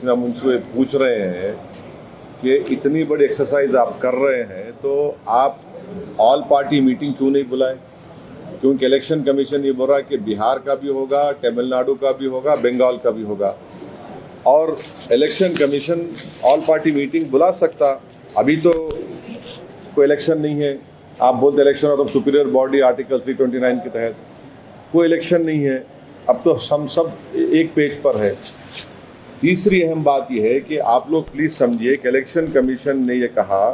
लेकिन हम उनसे पूछ रहे हैं कि इतनी बड़ी एक्सरसाइज आप कर रहे हैं तो आप ऑल पार्टी मीटिंग क्यों नहीं बुलाए? क्योंकि इलेक्शन कमीशन ये बोल रहा है कि बिहार का भी होगा, तमिलनाडु का भी होगा, बंगाल का भी होगा, और election commission all party meeting बुला सकता। अभी तो कोई इलेक्शन नहीं है, आप बोलते election of superior body article 329 के तहत कोई इलेक्शन नहीं है, अब तो हम सब एक पेज पर है। तीसरी अहम बात यह है कि आप लोग प्लीज़ समझिए कि इलेक्शन कमीशन ने यह कहा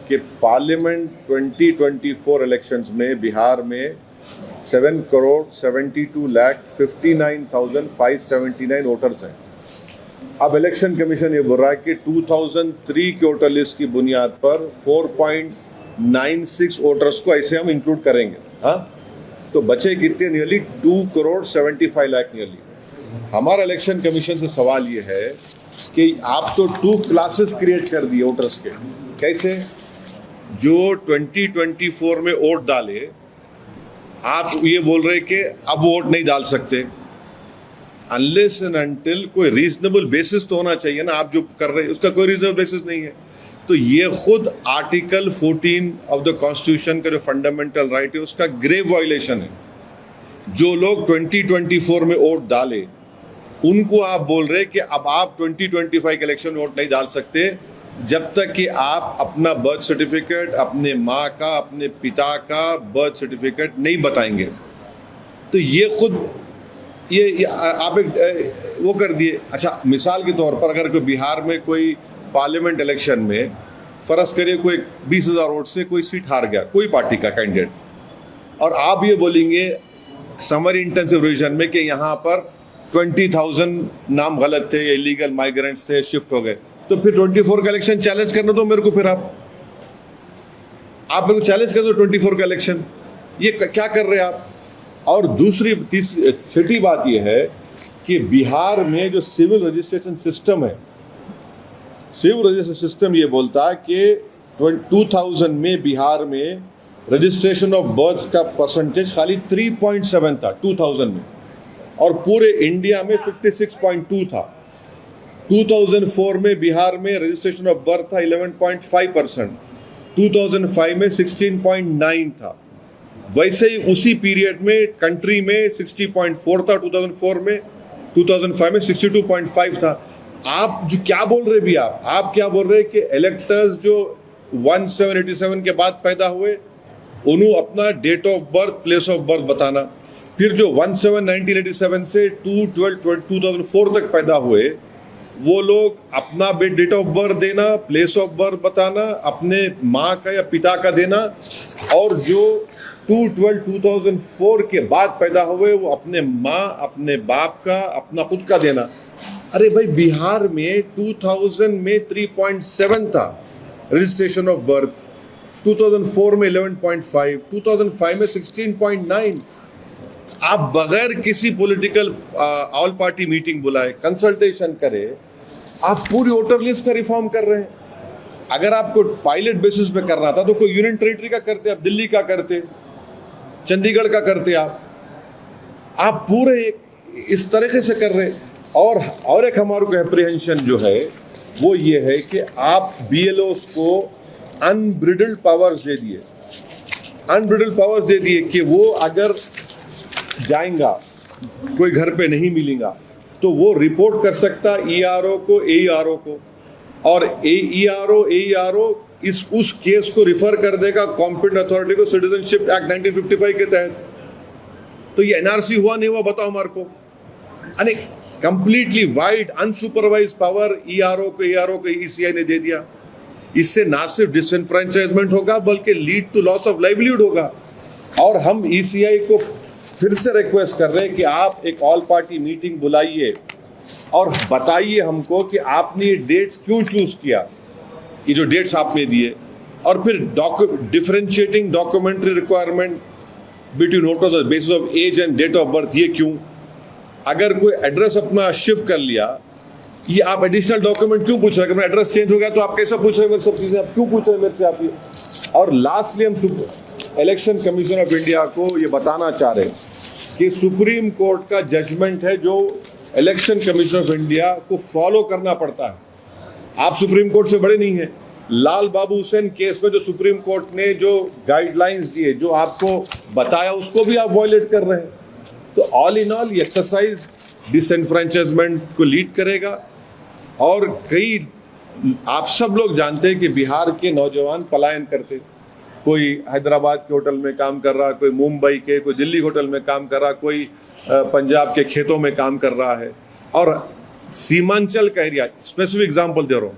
कि पार्लियामेंट 2024 इलेक्शंस में बिहार में 7,72,59,579 वोटर्स हैं। अब इलेक्शन कमीशन ये बोल रहा है कि 2003 के वोटर लिस्ट की बुनियाद पर 4.96 वोटर्स को ऐसे हम इंक्लूड करेंगे। हाँ, तो बचे कितने? Nearly 2,75,00,000 nearly. हमारा इलेक्शन कमीशन से सवाल ये है कि आप तो 2 क्लासेस क्रिएट कर दिए वोटर्स के। कैसे? जो 2024 में वोट डाले, आप ये बोल रहे कि अब वोट नहीं डाल सकते अनलेस एंड अनटिल कोई रीजनेबल बेसिस तो होना चाहिए ना। आप जो कर रहे हैं उसका कोई रीजनेबल बेसिस नहीं है। तो ये खुद आर्टिकल 14 ऑफ द कॉन्स्टिट्यूशन का जो फंडामेंटल राइट है उसका ग्रेव वायलेशन है। जो लोग 2024 में वोट डाले उनको आप बोल रहे कि अब आप 2025 के इलेक्शन में वोट नहीं डाल सकते जब तक कि आप अपना बर्थ सर्टिफिकेट, अपने माँ का, अपने पिता का बर्थ सर्टिफिकेट नहीं बताएंगे। तो ये खुद ये आप एक वो कर दिए। अच्छा, मिसाल के तौर पर अगर कोई बिहार में कोई पार्लियामेंट इलेक्शन में फर्ज करिए कोई 20,000 वोट से कोई सीट हार गया, कोई पार्टी का कैंडिडेट, और आप ये बोलेंगे समरी इंटेंसिव रिवीजन में कि यहाँ पर 20,000 नाम गलत थे, या इलीगल माइग्रेंट्स थे, शिफ्ट हो गए, तो फिर 24 का इलेक्शन चैलेंज करना दो मेरे को। फिर आप मेरे को चैलेंज कर दो 24 का इलेक्शन। ये क्या कर रहे हैं आप? और दूसरी छठी बात यह है कि बिहार में जो सिविल रजिस्ट्रेशन सिस्टम है, सिविल रजिस्ट्रेशन सिस्टम ये बोलता है कि 2000 में बिहार में रजिस्ट्रेशन ऑफ बर्थ्स का परसेंटेज खाली 3.7 था 2000 में, और पूरे इंडिया में 56.2 था। 2004 में बिहार में रजिस्ट्रेशन ऑफ बर्थ था 11.5%, 2005 में 16.9 था। वैसे ही उसी पीरियड में कंट्री में 60.4 था 2004 में, 2005 में 62.5 था। आप जो क्या बोल रहे भी आप क्या बोल रहे कि इलेक्टर्स जो 1787 के बाद पैदा हुए उन्होंने अपना date of birth, place of birth बताना, फिर जो 1987 से 2004 तक पैदा हुए वो लोग अपना डेट ऑफ बर्थ देना, प्लेस ऑफ बर्थ बताना, अपने माँ का या पिता का देना, और जो 2004 के बाद पैदा हुए वो अपने माँ, अपने बाप का, अपना खुद का देना। अरे भाई, बिहार में 2000 में 3.7 था रजिस्ट्रेशन ऑफ बर्थ, 2004 में 11.5, 2005 में 16.9। आप बगैर किसी पॉलिटिकल ऑल पार्टी मीटिंग बुलाए, कंसल्टेशन करे, आप पूरी वोटर लिस्ट का रिफॉर्म कर रहे हैं। अगर आपको पायलट बेसिस पे करना था तो कोई यूनियन टेरिटरी का करते, आप दिल्ली का करते, चंडीगढ़ का करते। आप पूरे इस तरीके से कर रहे। और एक हमारे को एप्रीहेंशन जो है वो ये है कि आप BLOs को अनब्रिडल्ड पावर्स दे दिए कि वो अगर जाएगा, कोई घर पे नहीं मिलेगा तो वो रिपोर्ट कर सकता ERO को, AERO को, और AERO उस केस को रिफर कर देगा कॉम्पिटेंट अथॉरिटी को सिटीजनशिप एक्ट 1955 के तहत। तो ये NRC हुआ नहीं हुआ बताओ हमारे को? अरे completely wide unsupervised power AERO को ECI ने दे दिया। इससे ना सिर्फ डिसएनफ्रेंचाइजमेंट होगा बल्कि lead to loss of livelihood होगा। और हम ECI को फिर से रिक्वेस्ट कर रहे हैं कि आप एक ऑल पार्टी मीटिंग बुलाइए और बताइए हमको कि आपने ये डेट्स क्यों चूज किया, ये जो डेट्स आपने दिए, और फिर differentiating documentary requirement between voters on basis of age and date of birth, ये क्यों? अगर कोई एड्रेस अपना शिफ्ट कर लिया, ये आप एडिशनल डॉक्यूमेंट क्यों पूछ रहे हैं? एड्रेस चेंज हो गया तो आप कैसे पूछ रहे हैं मेरे सब चीजें? आप क्यों पूछ रहे हैं मेरे से आप ये? और लास्टली हम इलेक्शन कमीशन ऑफ इंडिया को ये बताना चाह रहे हैं कि सुप्रीम कोर्ट का जजमेंट है जो इलेक्शन कमीशन ऑफ इंडिया को फॉलो करना पड़ता है। आप सुप्रीम कोर्ट से बड़े नहीं हैं। लाल बाबू हुसैन केस में जो सुप्रीम कोर्ट ने जो गाइडलाइंस दिए, जो आपको बताया, उसको भी आप वॉयलेट कर रहे हैं। तो ऑल इन ऑल ये एक्सरसाइज डिसएनफ्रेंचाइजमेंट को लीड करेगा। और कई आप सब लोग जानते हैं कि बिहार के नौजवान पलायन करते, कोई हैदराबाद के होटल में काम कर रहा, कोई मुंबई के, कोई दिल्ली होटल में काम कर रहा, कोई पंजाब के खेतों में काम कर रहा है। और सीमांचल का एरिया, स्पेसिफिक एग्जांपल दे रहा हूँ,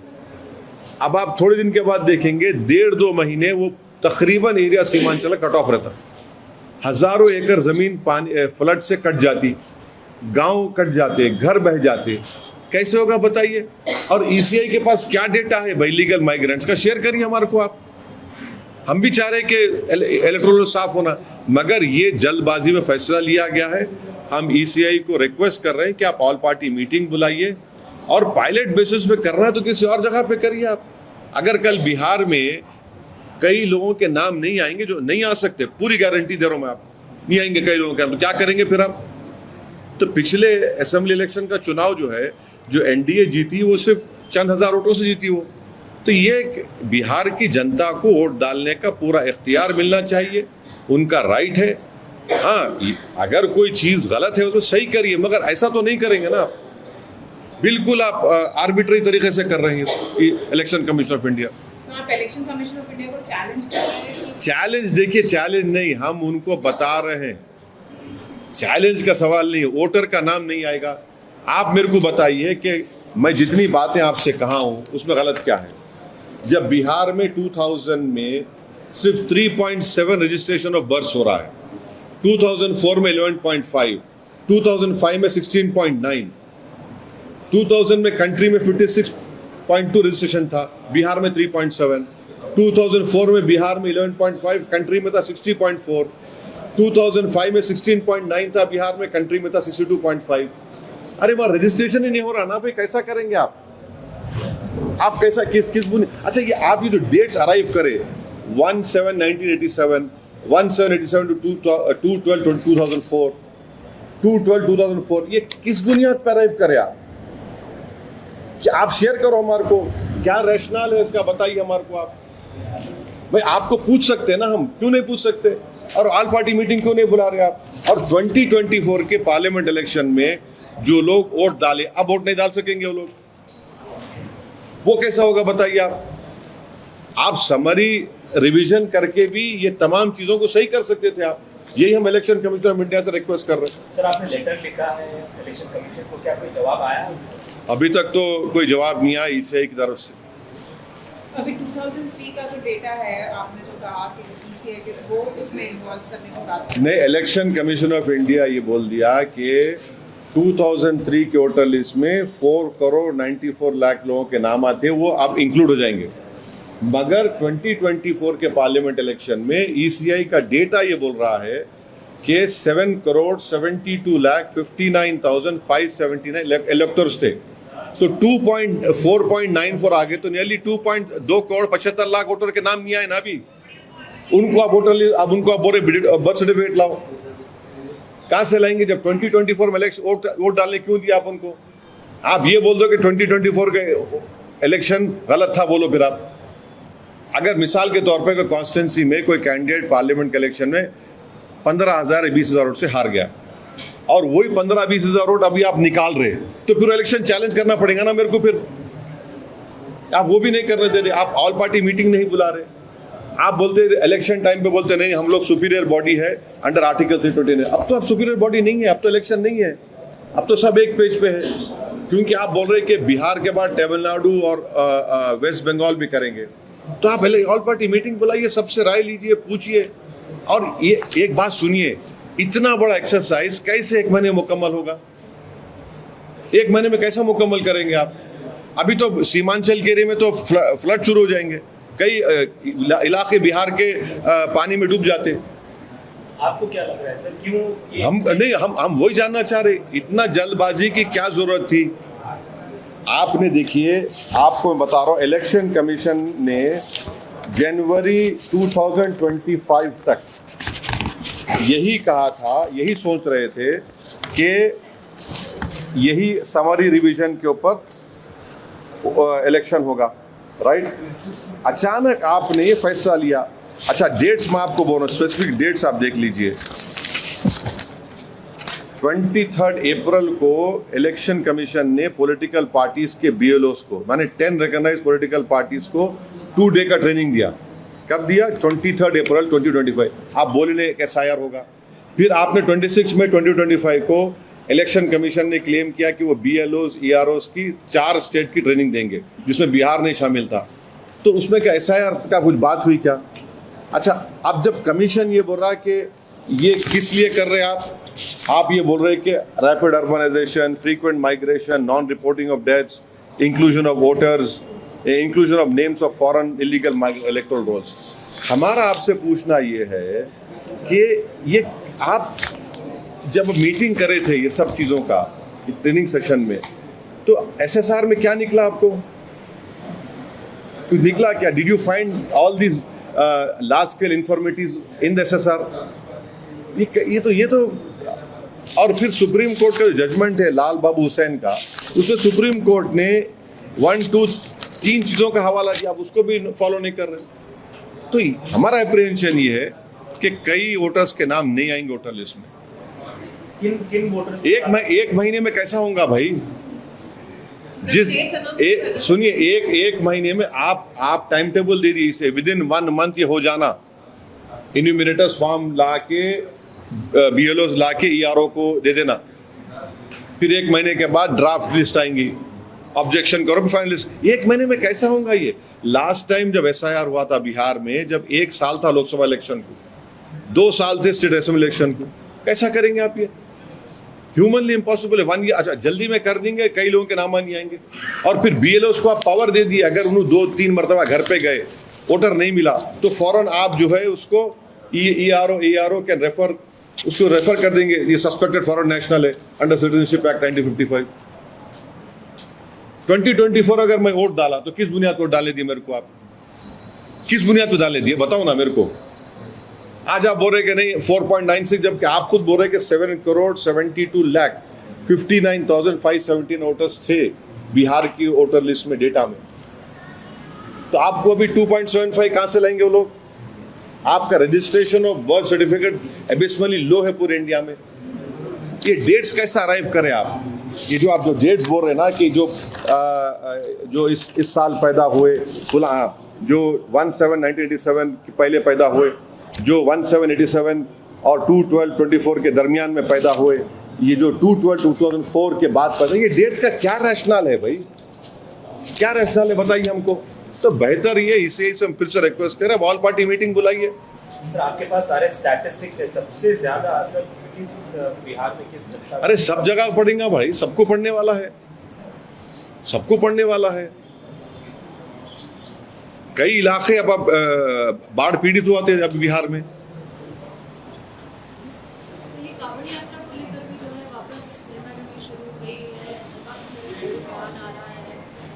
अब आप थोड़े दिन के बाद देखेंगे 1.5-2 महीने वो तकरीबन एरिया सीमांचल कट ऑफ रहता, हजारों एकड़ जमीन पानी फ्लड से कट जाती, गांव कट जाते, घर बह जाते। कैसे होगा बताइए? और ईसीआई के पास क्या डेटा है भाई लीगल माइग्रेंट्स का? शेयर करिए हमारे को आप। हम भी चाह रहे हैं कि इलेक्टोरल साफ होना, मगर ये जल्दबाजी में फैसला लिया गया है। हम ईसीआई को रिक्वेस्ट कर रहे हैं कि आप ऑल पार्टी मीटिंग बुलाइए और पायलट बेसिस पे करना है तो किसी और जगह पे करिए आप। अगर कल बिहार में कई लोगों के नाम नहीं आएंगे, जो नहीं आ सकते, पूरी गारंटी दे रहा हूं मैं आपको, नहीं आएंगे कई लोगों के नाम, तो क्या करेंगे फिर आप? तो पिछले असेंबली इलेक्शन का चुनाव जो है, जो एनडीए जीती, वो सिर्फ चंद हजार वोटों से जीती वो। तो ये बिहार की जनता को वोट डालने का पूरा इख्तियार मिलना चाहिए, उनका राइट है। हाँ, अगर कोई चीज गलत है उसको सही करिए, मगर ऐसा तो नहीं करेंगे ना आप। बिल्कुल आप आर्बिट्री तरीके से कर रहे हैं इलेक्शन कमीशन ऑफ इंडिया। तो आप इलेक्शन कमीशन ऑफ इंडिया को चैलेंज कर रहे हैं कि? चैलेंज देखिए, चैलेंज नहीं, हम उनको बता रहे हैं, चैलेंज का सवाल नहीं है। वोटर का नाम नहीं आएगा। आप मेरे को बताइए कि मैं जितनी बातें आपसे कहा हूं उसमें गलत क्या है? जब बिहार में 2000 में सिर्फ 3.7 रजिस्ट्रेशन ऑफ बर्थ हो रहा है, 2004 में 11.5, 2005 में 16.9, 2000 में कंट्री में 56.2 रजिस्ट्रेशन था, बिहार में 3.7, 2004 में बिहार में 11.5, कंट्री में था 60.4, 2005 में 16.9 था, बिहार में, कंट्री में था 62.5। अरे वहाँ रजिस्ट्रेशन ही नहीं हो रहा ना भाई, कैसा करेंगे आप? आप कैसा किस बुन? अच्छा, ये आप ये जो डेट्स अराइव करे 1/7/1987, 1/7/87 to 2/12/2004, 2/12/2004, ये किस बुनियाद पर अराइव करे आप? क्या आप शेयर करो हमारे को, क्या रैशनल है इसका बताइए हमारे को आप। भाई आपको पूछ सकते हैं ना, हम क्यों नहीं पूछ सकते? और ऑल पार्टी मीटिंग क्यों नहीं बुला रहे आप? और 2024 के पार्लियामेंट इलेक्शन में जो लोग वोट डाले, अब वोट नहीं डाल सकेंगे वो लोग, वो कैसा होगा बताइए आप? आप समरी रिवीजन करके भी ये तमाम चीजों को सही कर सकते थे आप। यही हम इलेक्शन कमीशन ऑफ इंडिया से रिक्वेस्ट कर रहे हैं। सर, आपने लेटर लिखा है इलेक्शन कमीशन को, क्या कोई जवाब आया? अभी तक तो कोई जवाब नहीं आया ईसीआई की तरफ से। अभी 2003 का जो डेटा है, आपने जो कहा कि ईसीआई के वो इसमें इन्वॉल्व करने की बात नहीं, इलेक्शन कमीशन ऑफ इंडिया ये बोल दिया कि 2003 के वोटर लिस्ट में 4,94,00,000 लोगों के नाम आते, वो अब इंक्लूड हो जाएंगे। मगर 2024 के पार्लियामेंट इलेक्शन में ईसीआई का डेटा ये बोल रहा है कि 7,72,59,579 इलेक्टर्स थे। तो 4.94 आगे, तो नियरली 2,75,00,000 वोटर के नाम नहीं आए ना अभी। उनको आप अब उनको आप बोल रहे बर्थ सर्टिफिकेट लाओ, कहां से लाएंगे? जब 2024 में वोट डालने क्यों दिया आप उनको? आप ये बोल दो कि 2024 के इलेक्शन गलत था, बोलो फिर आप। अगर मिसाल के तौर पे कोई कॉन्स्टिट्यूंसी में कोई कैंडिडेट पार्लियामेंट के इलेक्शन में 15,000 या 20,000 वोट से हार गया, और वही 15-20,000 वोट अभी आप निकाल रहे, तो फिर इलेक्शन चैलेंज करना पड़ेगा ना मेरे को। फिर आप वो भी नहीं करने दे रहे, आप ऑल पार्टी मीटिंग नहीं बुला रहे। आप बोलते इलेक्शन टाइम पे बोलते नहीं हम लोग सुपीरियर बॉडी है अंडर आर्टिकल 329। अब तो आप सुपीरियर बॉडी नहीं है, अब तो इलेक्शन नहीं है, अब तो सब एक पेज पे है। क्योंकि आप बोल रहे कि बिहार के बाद तमिलनाडु और वेस्ट बंगाल भी करेंगे, तो आप ऑल पार्टी मीटिंग बुलाइए, सबसे राय लीजिए, पूछिए। और ये एक बात सुनिए, इतना बड़ा एक्सरसाइज कैसे एक महीने मुकम्मल होगा? एक महीने में कैसा मुकम्मल करेंगे आप? अभी तो सीमांचल के एरिया में तो फ्लड शुरू हो जाएंगे, कई इलाके बिहार के पानी में डूब जाते। आपको क्या लग रहा है सर, क्यों हम वही जानना चाह रहे, इतना जल्दबाजी की क्या जरूरत थी? आपने देखिए, आपको मैं बता रहा हूँ, इलेक्शन कमीशन ने जनवरी 2025 तक यही कहा था, यही सोच रहे थे कि यही समरी रिवीजन के ऊपर इलेक्शन होगा, राइट। अचानक आपने ये फैसला लिया। अच्छा, डेट्स में आपको बोल रहा हूं, स्पेसिफिक डेट्स आप देख लीजिए। 23 अप्रैल को इलेक्शन कमीशन ने पॉलिटिकल पार्टीज के BLOs को, माने 10 रिकॉग्नाइज पॉलिटिकल पार्टीज को 2 डे का ट्रेनिंग दिया। कब दिया? 23 अप्रैल 2025। आप बोले एक SIR होगा। फिर आपने 26 मई 2025 को इलेक्शन कमीशन ने क्लेम किया कि वो BLOs EROs की 4 स्टेट की ट्रेनिंग देंगे, जिसमें बिहार नहीं शामिल था। तो उसमें क्या SIR का कुछ बात हुई क्या? अच्छा, अब जब कमीशन ये बोल रहा है कि ये किस लिए कर रहे हैं आप ये बोल रहे हैं कि rapid urbanisation, frequent migration, non reporting of deaths, inclusion of voters, inclusion of names of foreign illegal electoral rolls. हमारा आपसे पूछना ये है कि ये आप जब मीटिंग करे थे ये सब चीज़ों का ट्रेनिंग सेशन में, तो SSR में क्या निकला आपको? कुछ निकला क्या? Did you find all this large scale informatives in the SSR? ये तो और फिर सुप्रीम कोर्ट का जो जजमेंट है लाल बाबू हुसैन का, उसमें सुप्रीम कोर्ट ने 1, 2, 3 चीज़ों का हवाला दिया, आप उसको भी फॉलो नहीं कर रहे। तो हमारा अप्रीहेंशन ये है कि कई वोटर्स के नाम नहीं आएंगे वोटर लिस्ट में। किन वोटर्स? एक महीने में कैसा होगा भाई? सुनिए, एक महीने में आप टाइम टेबल दे दिए, इसे विद इन 1 मंथ ये हो जाना। इन्यूमिनेटर्स फॉर्म ला के BLOs ला के ERO को दे देना, फिर 1 महीने के बाद ड्राफ्ट लिस्ट आएंगी, ऑब्जेक्शन करो, फाइनल लिस्ट। 1 महीने में कैसा होगा ये? लास्ट टाइम जब SIR हुआ था बिहार में, जब 1 साल था लोकसभा इलेक्शन को, 2 साल थे स्टेट असेंबली इलेक्शन को, कैसा करेंगे आप ये? ह्यूमनली इम्पॉसिबल है। 1 ईयर, अच्छा जल्दी में कर देंगे, कई लोगों के नाम नहीं आएंगे। और फिर BLOs को आप पावर दे दिए, अगर उन्होंने 2-3 मरतबा घर पे गए, वोटर नहीं मिला, तो फौरन आप जो है उसको ERO कैन रेफर, उसको रेफर कर देंगे, ये सस्पेक्टेड फॉरेन नेशनल है अंडर सिटीजनशिप एक्ट 1955। 2024 अगर मैं वोट डाला तो किस बुनियाद पर डाले दिए मेरे को? आप किस बुनियाद पर डाले दिए बताओ ना मेरे को। आज आप बोल रहे कि नहीं 4.96, जबकि आप खुद बोल रहे कि 7,72,59,517 वोटर्स थे बिहार की वोटर लिस्ट में, डेटा में। तो आपको अभी 2.75 कहां से लाएंगे वो लोग? आपका रजिस्ट्रेशन ऑफ बर्थ सर्टिफिकेट एबिसमली लो है पूरे इंडिया में। ये डेट्स कैसे अराइव करें आप? ये जो आप जो डेट्स बोल रहे हैं ना कि जो इस साल पैदा हुए, बोला आप जो 1/7/1987 के पहले पैदा हुए, जो 1/7/87 और 2/12/24 के दरमियान में पैदा हुए, ये जो 2/12/2004 के बाद पैदा, ये डेट्स का क्या रैशनल है भाई? क्या रैशनल है बताइए हमको। तो बेहतर ये इसे हम फिर से रिक्वेस्ट करें, ऑल पार्टी मीटिंग बुलाइए। सर, आपके पास सारे स्टैटिस्टिक्स है, सबसे ज्यादा असर किस बिहार में, किस जनता? अरे सब जगह पढ़ेगा भाई, सबको पढ़ने वाला है, सबको पढ़ने वाला है। कई इलाके अब बाढ़ पीड़ित हुआ थे अब बिहार में।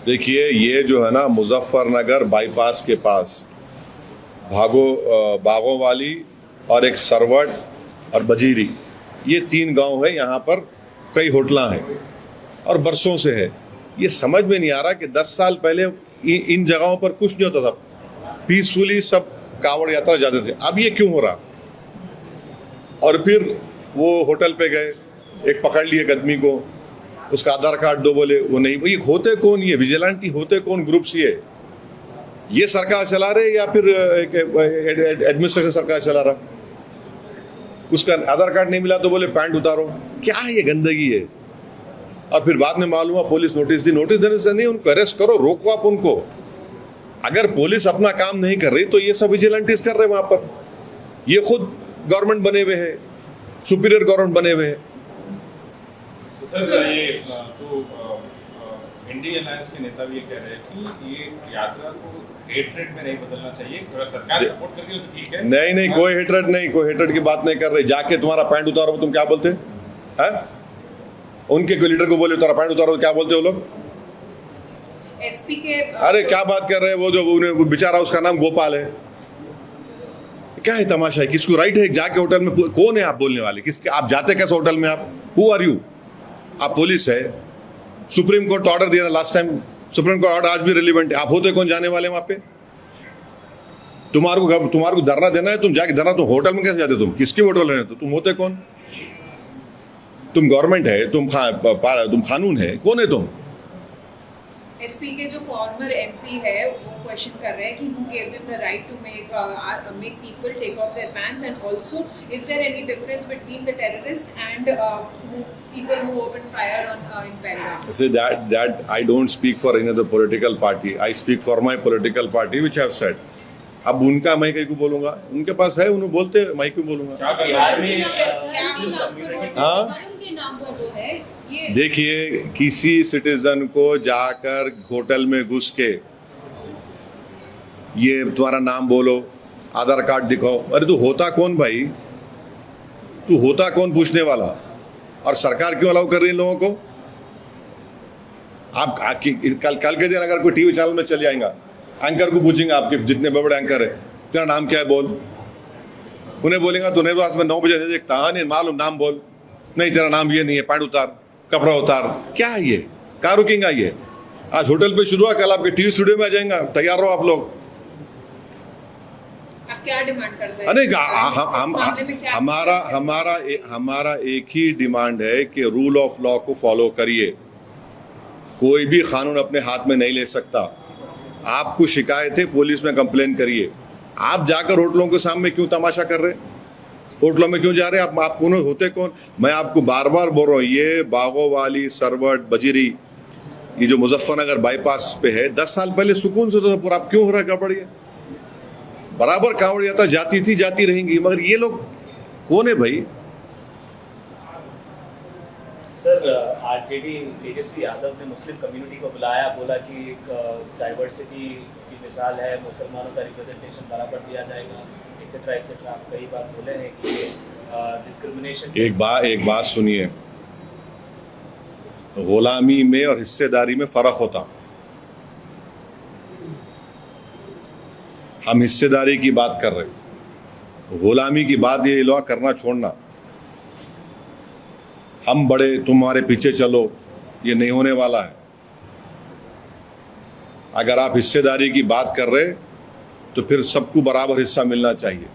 देखिए, ये जो है ना मुजफ्फरनगर बाईपास के पास बागों वाली और एक सरवट और बजीरी, ये 3 गांव है। यहाँ पर कई होटलां हैं और बरसों से है। ये समझ में नहीं आ रहा कि 10 साल पहले इन जगहों पर कुछ नहीं होता था, पीसफुली सब कांवड़ यात्रा जाते थे। अब ये क्यों हो रहा? और फिर वो होटल पे गए, एक पकड़ लिए आदमी को, उसका आधार कार्ड दो, बोले वो नहीं। ये होते कौन? ये विजिलेंटी होते कौन ग्रुप्स? ये सरकार चला रहे या फिर एडमिनिस्ट्रेशन सरकार चला रहा? उसका आधार कार्ड नहीं मिला तो बोले पैंट उतारो। क्या ये गंदगी है? और फिर बाद में मालूम हुआ पुलिस नोटिस दी। नोटिस देने से नहीं, उनको अरेस्ट करो, रोको आप उनको। अगर पुलिस अपना काम नहीं कर रही तो ये सब विजिलेंटीज कर रहे हैं वहां पर। ये खुद गवर्नमेंट बने हुए हैं, सुपीरियर गवर्नमेंट बने हुए हैं। सर, ये तो इंडियन अलायंस के नेता भी ये कह रहे हैं कि ये यात्रा को हेटरेट में नहीं बदलना चाहिए, थोड़ा सरकार सपोर्ट कर रही हो तो ठीक है। नहीं, कोई हेटरेट नहीं, कोई हेटरेट की बात नहीं कर रहे। जाके तुम्हारा पैंट उतारो, तुम क्या बोलते हैं? उनके लीडर को बोले तुम्हारा पैंट उतारो, क्या बोलते हो लोग? एसपी के अरे क्या बात कर रहे हैं? वो जो बेचारा, उसका नाम गोपाल है। क्या है तमाशा है? किसको राइट है जाके होटल में? कौन है आप बोलने वाले? किसके? आप जाते कैसे होटल में? आप हु आर यू? आप पुलिस है, सुप्रीम कोर्ट ऑर्डर दिया last time, supreme court order आज भी रिलीवेंट है। आप होते कौन जाने वाले वहां पे? तुम्हारे को धरना देना है, तुम जाके धरना, तुम होटल में कैसे जाते? तुम किसके होटल रहते? तुम होते कौन? तुम गवर्नमेंट है, तुम कानून है, कौन है तुम? एसपी के जो फॉर्मर एमपी है वो क्वेश्चन कर रहे हैं कि who gave them the right to make people take off their pants, and also is there any difference between the terrorists and people who opened fire on in Pahalgam? Say that I don't speak for any other political party. I speak for my political party, which I have said. अब उनका मैं कहीं को बोलूंगा, उनके पास है, उन्हें बोलते मैं क्यों बोलूंगा? क्या बिहार में हाँ? के नाम पर जो है ये देखिए, किसी सिटीजन को जाकर होटल में घुस के ये तुम्हारा नाम बोलो, आधार कार्ड दिखाओ, अरे तू होता कौन भाई? तू होता कौन पूछने वाला? और सरकार क्यों अलाउ कर रही है लोगों को? आप कल के दिन अगर कोई टीवी चैनल में चले जाएगा, एंकर को पूछेंगे, आपके जितने बड़े एंकर है, तेरा नाम क्या है बोल, उन्हें बोलेगा तो नहीं, तो आज मैं 9 बजे नहीं देखता, हाँ नहीं मालूम, नाम बोल, नहीं तेरा नाम ये नहीं है, पैंट उतार, कपड़ा उतार, क्या है ये? कहाँ रुकेगा ये? आज होटल पे शुरू हुआ, कल आपके टीवी स्टूडियो में आ जाएगा, तैयार रहो आप लोग। आप क्या डिमांड करते हैं? अरे हम हमारा एक ही डिमांड है कि रूल ऑफ लॉ को फॉलो करिए। कोई भी कानून अपने हाथ में नहीं ले सकता। आपको शिकायत है, पुलिस में कंप्लेन करिए। आप जाकर होटलों के सामने क्यों तमाशा कर रहे? होटलों में क्यों जा रहे हैं आप कौन होते कौन? मैं आपको बार बार बोल रहा हूँ, ये बागोवाली, सरवट, बजीरी, ये जो मुजफ्फरनगर बाईपास पे है, 10 साल पहले सुकून से था पूरा। आप क्यों हो रहा है गड़बड़? ये बराबर कांवड़ यात्रा जाती थी, जाती रहेंगी, मगर ये लोग कौन है भाई? सर, आरजेडी तेजस्वी यादव ने मुस्लिम कम्युनिटी को बुलाया, बोला कि एक डाइवर्सिटी की मिसाल है, मुसलमानों का रिप्रेजेंटेशन बराबर दिया जाएगा, एक्सेट्रा एक्सेट्रा। आप कई बार बोले हैं कि डिस्क्रिमिनेशन। एक बात सुनिए, गुलामी में और हिस्सेदारी में फर्क होता। हम हिस्सेदारी की बात कर रहे, गुलामी की बात ये लोग करना छोड़ना। हम बड़े, तुम्हारे पीछे चलो, ये नहीं होने वाला है। अगर आप हिस्सेदारी की बात कर रहे तो फिर सबको बराबर हिस्सा मिलना चाहिए।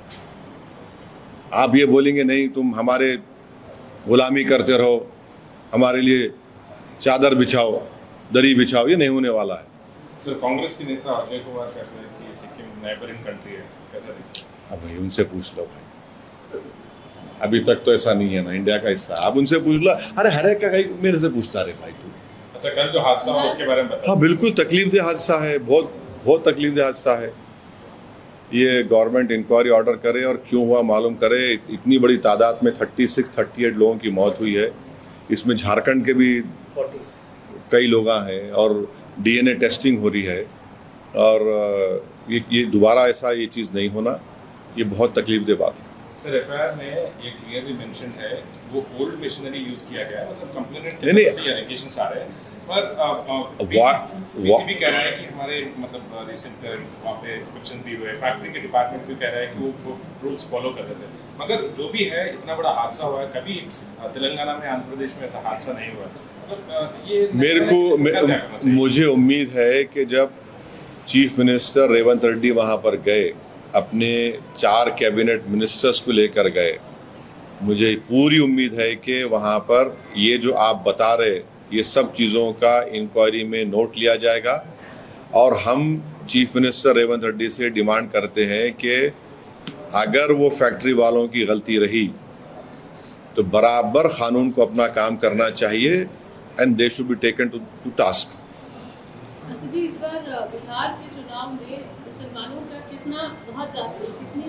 आप ये बोलेंगे नहीं तुम हमारे गुलामी करते रहो, हमारे लिए चादर बिछाओ, दरी बिछाओ, ये नहीं होने वाला है। सर, कांग्रेस के नेता अजय कुमार कहते हैं कि सिक्किम नेबरिंग कंट्री है, कैसा देखते हैं? अब भाई उनसे पूछ लो भाई, अभी तक तो ऐसा नहीं है ना, इंडिया का हिस्सा। आप उनसे पूछ लो। अरे हरे का कहीं मेरे से पूछता रहे भाई तू। अच्छा, कल जो हादसा हुआ उसके बारे में बताओ। हाँ बिल्कुल तकलीफदेह हादसा है, बहुत तकलीफदेह हादसा है। ये गवर्नमेंट इंक्वायरी ऑर्डर करे और क्यों हुआ मालूम करे। इतनी बड़ी तादाद में 38 लोगों की मौत हुई है। इसमें झारखंड के भी 40 कई लोग हैं और DNA टेस्टिंग हो रही है। और ये दोबारा ऐसा ये चीज़ नहीं होना, ये बहुत तकलीफदेह बात है। सर, FIR में ये क्लियरली मेंशन है वो ओल्ड मशीनरी यूज किया गया है, मतलब कंप्लेनेंट नहीं, से एलिगेशंस आ रहे हैं। पर PCB कह रहा है कि हमारे मतलब रिसेंट वहाँ पे इंस्पेक्शंस भी हुए, फैक्ट्री के डिपार्टमेंट भी कह रहा है कि वो रूल्स फॉलो कर रहे थे। मगर जो भी है, इतना बड़ा हादसा हुआ है, कभी तेलंगाना में, आंध्र प्रदेश में ऐसा हादसा नहीं हुआ। मतलब ये मुझे उम्मीद है कि जब चीफ मिनिस्टर रेवंत रेड्डी वहाँ पर गए, अपने 4 कैबिनेट मिनिस्टर्स को लेकर गए, मुझे पूरी उम्मीद है कि वहाँ पर ये जो आप बता रहे, ये सब चीज़ों का इंक्वायरी में नोट लिया जाएगा। और हम चीफ मिनिस्टर रेवंत रेड्डी से डिमांड करते हैं कि अगर वो फैक्ट्री वालों की गलती रही तो बराबर कानून को अपना काम करना चाहिए, and they should be taken to task. जी, इस बार बिहार के चुनाव में मुसलमानों का कितना बहुत ज़्यादा, कितनी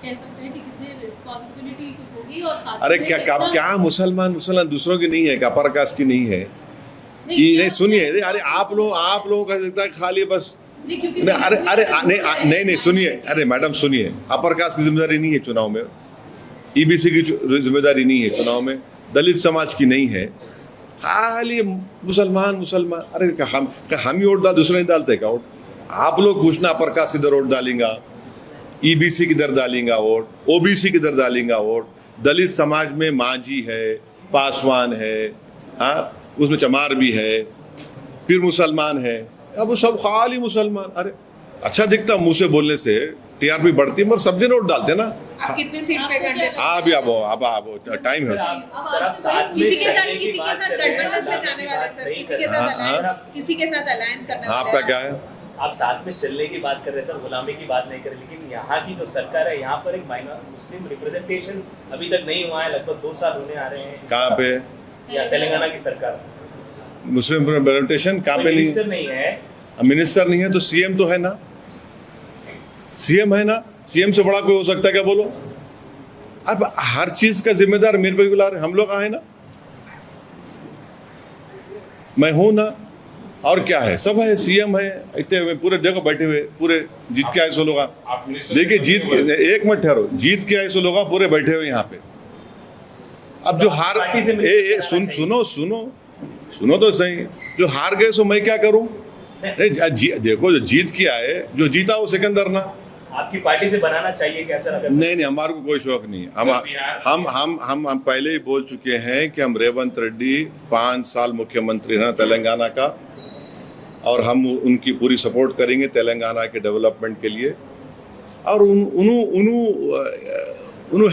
कह सकते हैं कि कितनी रिस्पॉन्सिबिलिटी होगी? और साथ अरे में क्या मुसलमान दूसरों की नहीं है, क्या अपर कास्ट की नहीं है? नहीं सुनिए, अरे आप लोगों का लगता है खाली बस नहीं सुनिए, अरे मैडम सुनिए, अपर कास्ट की जिम्मेदारी नहीं है चुनाव में, EBC की जिम्मेदारी नहीं है चुनाव में, दलित समाज की नहीं है, खाली मुसलमान। अरे हम ही वोट दूसरे नहीं डालते क्या वोट? आप लोग पूछना अपर कास्ट किधर वोट डालेंगा, EBC किधर डालेंगा वोट, OBC किधर डालेंगा वोट। दलित समाज में मांझी है, पासवान है, हाँ, उसमें चमार भी है, फिर मुसलमान है, अब वो सब खाली मुसलमान। अरे अच्छा दिखता मुंह से बोलने से, टीआरपी बढ़ती, मगर सब्जी नोट डालते ना। आप कितने सीट पे कंटेस्ट? हाँ अभी अब टाइम है। किसी के साथ गठबंधन में जाने वाले सर, किसी के साथ अलायंस करने वाले। आपका क्या है? आप साथ में चलने की बात कर रहे हैं सर, गुलामी की बात नहीं कर रहे, लेकिन यहाँ की जो सरकार है, यहाँ पर एक मुस्लिम रिप्रेजेंटेशन अभी तक नहीं हुआ है, लगभग 2 साल होने आ रहे हैं। कहाँ पे? या तेलंगाना की सरकार मुस्लिम रिप्रेजेंटेशन कहाँ पे? मिनिस्टर नहीं है। मिनिस्टर नहीं है तो सीएम तो है ना, सीएम है ना, सीएम से बड़ा कोई हो सकता है क्या? बोलो। अब हर चीज का जिम्मेदार मेरे पे बुला रहे, हम लोग आए ना, मैं हूं ना, और क्या है, सब है, सीएम है, इतने पूरे देखो बैठे हुए, पूरे जीत के आए सो लोग। देखिए जीत के, एक मिनट ठहरो, जीत के आए सो लोग पूरे बैठे हुए यहाँ पे। अब जो हार, सुनो तो सही, जो हार गए सो मैं क्या करूं? नहीं देखो, जो जीत के आए, जो जीता वो सिकंदर ना। आपकी पार्टी से बनाना चाहिए क्या सर? अगर नहीं, हमारे को कोई शौक नहीं है। हम पहले ही बोल चुके हैं कि हम रेवंत रेड्डी 5 साल मुख्यमंत्री हैं तेलंगाना का, और हम उनकी पूरी सपोर्ट करेंगे तेलंगाना के डेवलपमेंट के लिए। और उन्होंने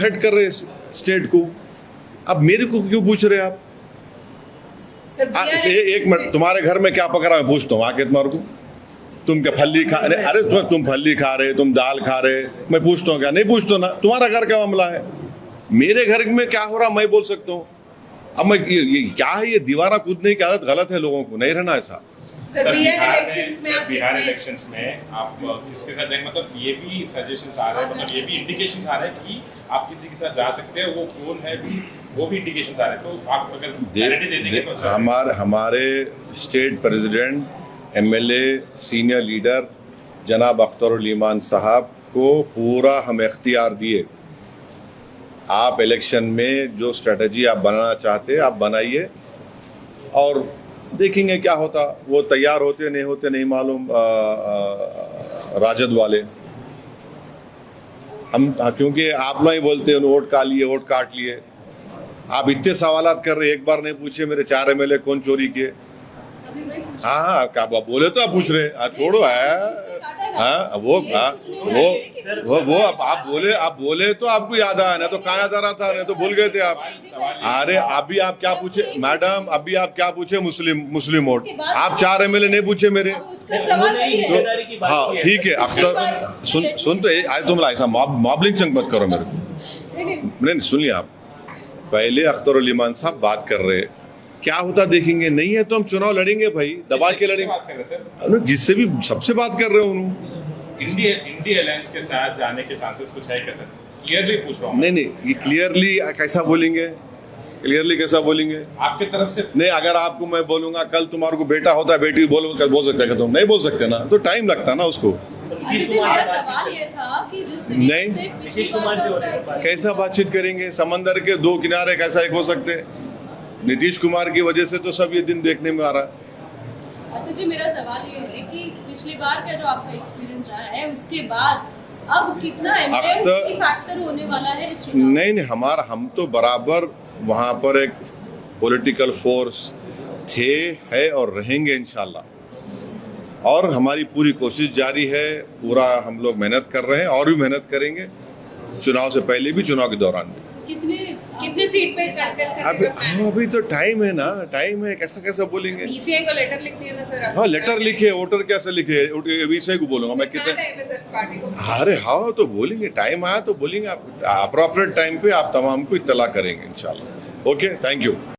हेड कर रहे स्टेट को, अब मेरे को क्यों पूछ रहे आप? एक मिनट, तुम्हारे घर में क्या पकड़ा मैं पूछता हूँ आके तुम्हारे को, तुम क्या फल्ली खा रहे? अरे तुम फल्ली खा रहे, तुम दाल खा रहे, मैं पूछता हूँ क्या? नहीं पूछता ना, तुम्हारा घर का मामला है। मेरे घर में क्या हो रहा मैं बोल सकता हूँ। अब मैं ये क्या है, ये दीवारा कूदने की आदत गलत है, लोगों को नहीं रहना ऐसा। सर बिहार इलेक्शंस में आप किसके साथ जाएंगे? मतलब ये भी सजेशंस आ रहे हैं, मतलब ये भी इंडिकेशंस आ रहे हैं कि आप किसी के साथ जा सकते हैं, वो कौन है भी, वो भी इंडिकेशंस आ रहे हैं। तो आप अगर गारंटी दे देंगे तो हमारे state president, MLA, senior leader जनाब अख्तर ईमान साहब को पूरा हम इख्तियार दिए, आप इलेक्शन में जो स्ट्रेटजी आप बनाना चाहते आप बनाइए, और देखेंगे क्या होता। वो तैयार होते नहीं होते नहीं मालूम, राजद वाले हम, क्योंकि आप लोग ही बोलते हैं वोट का लिए, वोट काट लिए। आप इतने सवालात कर रहे, एक बार नहीं पूछे मेरे 4 एमएलए कौन चोरी किए। हाँ क्या बोले तो आप पूछ रहे, छोड़ो है। हाँ वो आप बोले तो आपको याद आया, ना तो कहाँ याद आ रहा था, नहीं तो भूल गए थे आप। अरे अभी आप क्या पूछे मैडम, अभी आप क्या पूछे? मुस्लिम वोट। आप 4 एमएलए नहीं पूछे मेरे। हाँ ठीक है, अख्तर सुन तो आज तुम ऐसा मॉबलिंग चंग मत करो मेरे को। नहीं सुनिए, आप पहले अख्तर ईमान साहब बात कर रहे, क्या होता देखेंगे। नहीं है तो हम चुनाव लड़ेंगे भाई, दबा के लड़ेंगे। जिससे भी सबसे बात कर रहे हो, इंडिया अलायंस के साथ जाने के चांसेस कुछ है क्या सर? क्लियरली पूछ रहा हूँ। नहीं ये क्लियरली कैसा बोलेंगे? क्लियरली कैसा बोलेंगे आपके तरफ से? नहीं, अगर आपको मैं बोलूंगा कल तुम्हारे को बेटा होता है, बेटी बोल सकते हैं, तुम नहीं बोल सकते ना, तो टाइम लगता ना उसको। सवाल ये था कि जिस तरीके से पिछली बार कैसा बातचीत करेंगे? समंदर के 2 किनारे कैसा एक हो सकते? नीतीश कुमार की वजह से तो सब ये दिन देखने में आ रहा है। अच्छा जी, मेरा सवाल ये है कि पिछली बार का जो आपका एक्सपीरियंस रहा है, उसके बाद अब कितना फैक्टर होने वाला है इस चुनाव? नहीं हम तो बराबर वहाँ पर एक पॉलिटिकल फोर्स थे, है और रहेंगे इंशाल्लाह। और हमारी पूरी कोशिश जारी है, पूरा हम लोग मेहनत कर रहे हैं और भी मेहनत करेंगे, चुनाव से पहले भी, चुनाव के दौरान भी। कितने सीट पे कंटेस्ट करने का प्लान है? अभी तो टाइम है ना, टाइम है, कैसा बोलेंगे? बीसीआई को लेटर लिख दिया ना सर? हाँ लेटर लिखे, वोटर कैसे लिखे? बीसीआई को बोलूंगा मैं कितने टाइम है सर पार्टी को? अरे हाँ तो बोलेंगे, टाइम आया तो बोलेंगे, आप अप्रोप्रिएट टाइम पे आप तमाम को इत्तला करेंगे इंशाल्लाह। Okay, thank you.